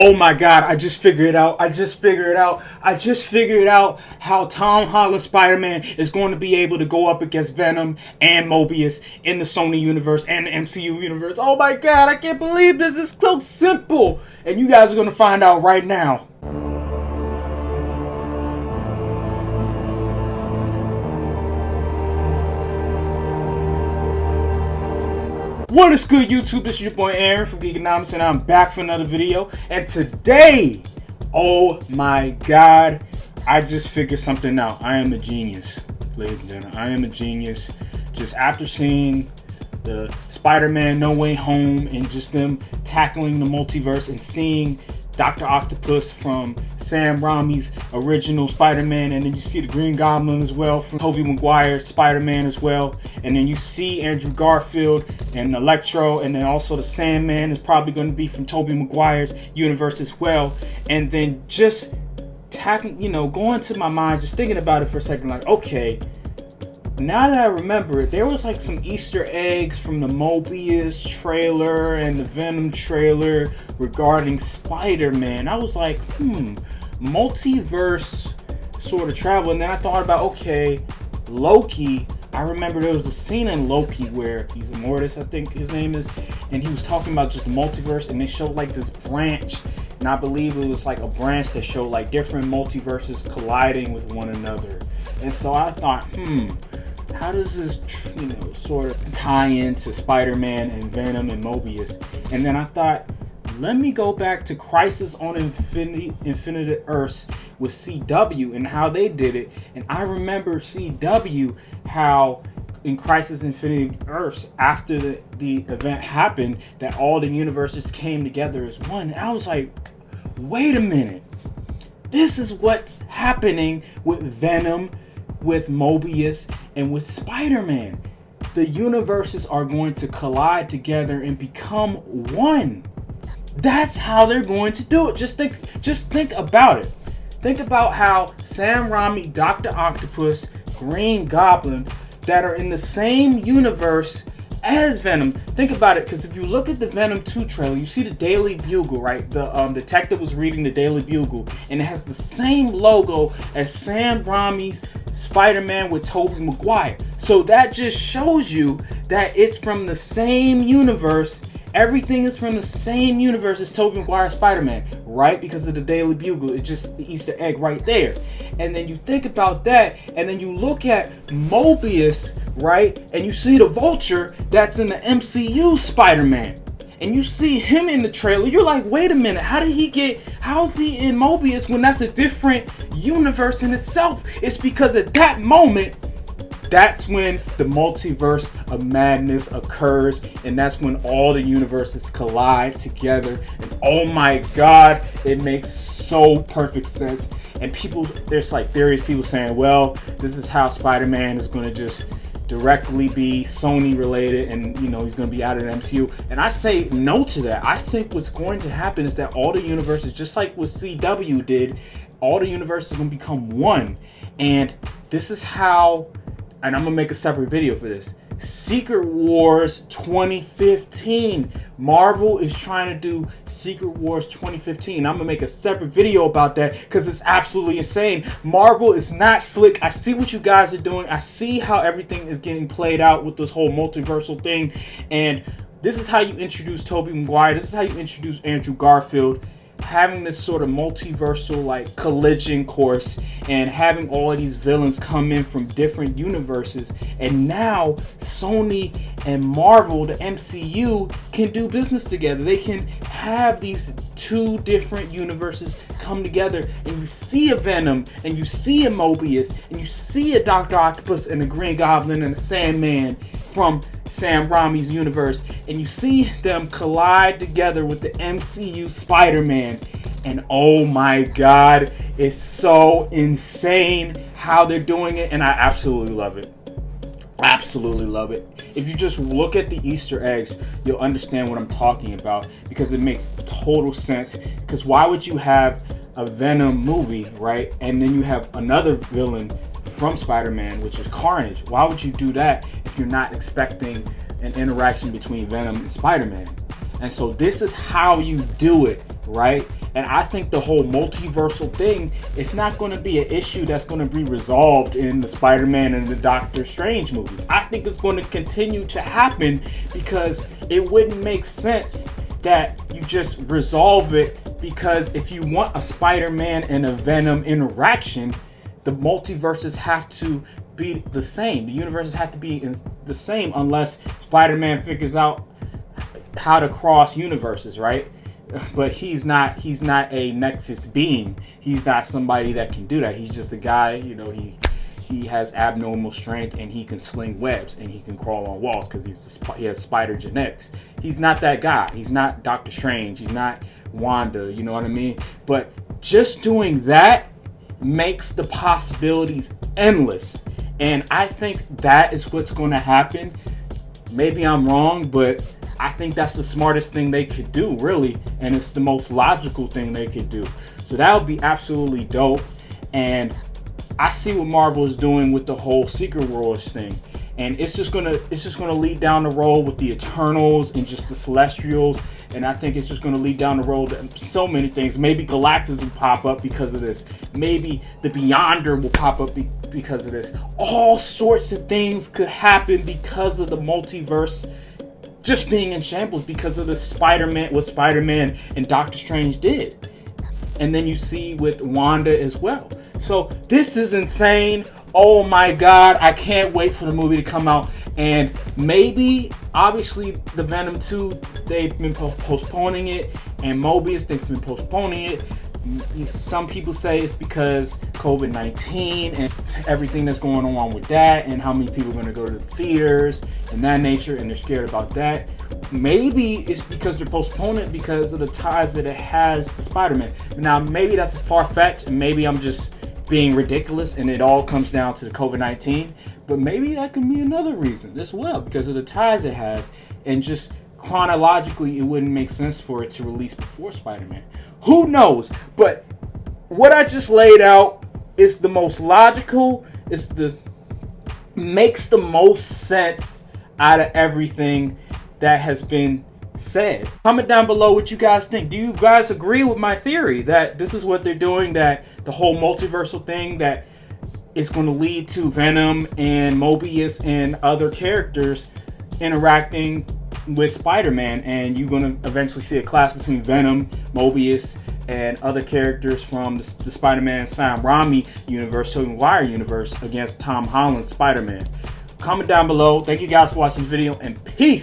Oh my god, I just figured it out. I just figured out how Tom Holland's Spider-Man is going to be able to go up against Venom and Morbius in the Sony universe and the MCU universe. Oh my god, I can't believe this is so simple. And you guys are going to find out right now. What is good, YouTube? This is your boy Aaron from Geekonomics, and I'm back for another video. And today, oh my god, I just figured something out. I am a genius, ladies and gentlemen. I am a genius. Just after seeing the Spider-Man No Way Home and just them tackling the multiverse and seeing Dr. Octopus from Sam Raimi's original Spider-Man, and then you see the Green Goblin as well from Tobey Maguire's Spider-Man as well, and then you see Andrew Garfield and Electro, and then also the Sandman is probably going to be from Tobey Maguire's universe as well. And then just going to my mind, just thinking about it for a second, like, okay, now that I remember it, there was like some Easter eggs from the Morbius trailer and the Venom trailer regarding Spider-Man. I was like, multiverse sort of travel. And then I thought about, okay, Loki. I remember there was a scene in Loki where he's Morbius, I think his name is, and he was talking about just the multiverse, and they showed like this branch, and I believe it was like a branch that showed like different multiverses colliding with one another. And so I thought, how does this, sort of tie into Spider-Man and Venom and Morbius? And then I thought, let me go back to Crisis on Infinite Earths with CW and how they did it. And I remember CW, how in Crisis Infinite Earths, after the event happened, that all the universes came together as one. And I was like, wait a minute. This is what's happening with Venom, with Morbius, and with Spider-Man. The universes are going to collide together and become one. That's how they're going to do it. Just think about it. Think about how Sam Raimi, Dr. Octopus, Green Goblin, that are in the same universe as Venom. Think about it, because if you look at the Venom 2 trailer, you see the Daily Bugle, right? The detective was reading the Daily Bugle, and it has the same logo as Sam Raimi's Spider-Man with Tobey Maguire. So that just shows you that it's from the same universe. Everything is from the same universe as Tobey Maguire's Spider-Man, right? Because of the Daily Bugle. It's just the Easter egg right there. And then you think about that, and then you look at Morbius, right? And you see the Vulture that's in the MCU Spider-Man. And you see him in the trailer. You're like, wait a minute, how's he in Morbius when that's a different universe in itself? It's because at that moment, that's when the multiverse of madness occurs, and that's when all the universes collide together. And oh my god, it makes so perfect sense. And there's like theories, people saying, well, this is how Spider-Man is going to just directly be Sony related, and he's going to be out of the MCU. And I say no to that. I think what's going to happen is that all the universes, just like what CW did, all the universes are going to become one. And this is how, and I'm going to make a separate video for this, Secret Wars 2015. Marvel is trying to do Secret Wars 2015. I'm going to make a separate video about that because it's absolutely insane. Marvel is not slick. I see what you guys are doing. I see how everything is getting played out with this whole multiversal thing. And this is how you introduce Tobey Maguire. This is how you introduce Andrew Garfield. Having this sort of multiversal like collision course, and having all of these villains come in from different universes, and now Sony and Marvel, the MCU, can do business together. They can have these two different universes come together, and you see a Venom, and you see a Morbius, and you see a Dr. Octopus and a Green Goblin and a Sandman from Sam Raimi's universe, and you see them collide together with the MCU Spider-Man, and oh my god, it's so insane how they're doing it, and I absolutely love it. Absolutely love it. If you just look at the Easter eggs, you'll understand what I'm talking about, because it makes total sense. Because why would you have a Venom movie, right, and then you have another villain from Spider-Man, which is Carnage? Why would you do that if you're not expecting an interaction between Venom and Spider-Man? And so this is how you do it, right? And I think the whole multiversal thing, it's not going to be an issue that's going to be resolved in the Spider-Man and the Doctor Strange movies. I think it's going to continue to happen because it wouldn't make sense that you just resolve it, because if you want a Spider-Man and a Venom interaction, the multiverses have to be the same. The universes have to be the same unless Spider-Man figures out how to cross universes, right? But he's not a Nexus being. He's not somebody that can do that. He's just a guy, you know, he has abnormal strength and he can sling webs and he can crawl on walls because he has spider genetics. He's not that guy. He's not Doctor Strange. He's not Wanda, you know what I mean? But just doing that makes the possibilities endless. And I think that is what's going to happen. Maybe I'm wrong, but I think that's the smartest thing they could do, really. And it's the most logical thing they could do. So that would be absolutely dope. And I see what Marvel is doing with the whole Secret Wars thing. And it's just gonna lead down the road with the Eternals and just the Celestials. And I think it's just gonna lead down the road to so many things. Maybe Galactus will pop up because of this. Maybe the Beyonder will pop up because of this. All sorts of things could happen because of the multiverse just being in shambles, because of the what Spider-Man and Doctor Strange did. And then you see with Wanda as well. So this is insane. Oh my God, I can't wait for the movie to come out. And maybe, obviously, the Venom 2, they've been postponing it. And Morbius, they've been postponing it. Some people say it's because COVID-19 and everything that's going on with that, and how many people are going to go to the theaters and that nature, and they're scared about that. Maybe it's because they're postponing it because of the ties that it has to Spider-Man. Now, maybe that's far-fetched, and maybe I'm just being ridiculous and it all comes down to the COVID-19, but maybe that can be another reason as well, because of the ties it has, and just chronologically it wouldn't make sense for it to release before Spider-Man. Who knows? But what I just laid out is the most logical, makes the most sense out of everything that has been said. Comment down below what you guys think. Do you guys agree with my theory that this is what they're doing, that the whole multiversal thing, that is going to lead to Venom and Morbius and other characters interacting with Spider-Man, and you're going to eventually see a clash between Venom, Morbius, and other characters from the Spider-Man Sam Raimi universe, Tobey Maguire universe, against Tom Holland's Spider-Man? Comment down below. Thank you guys for watching this video, and peace!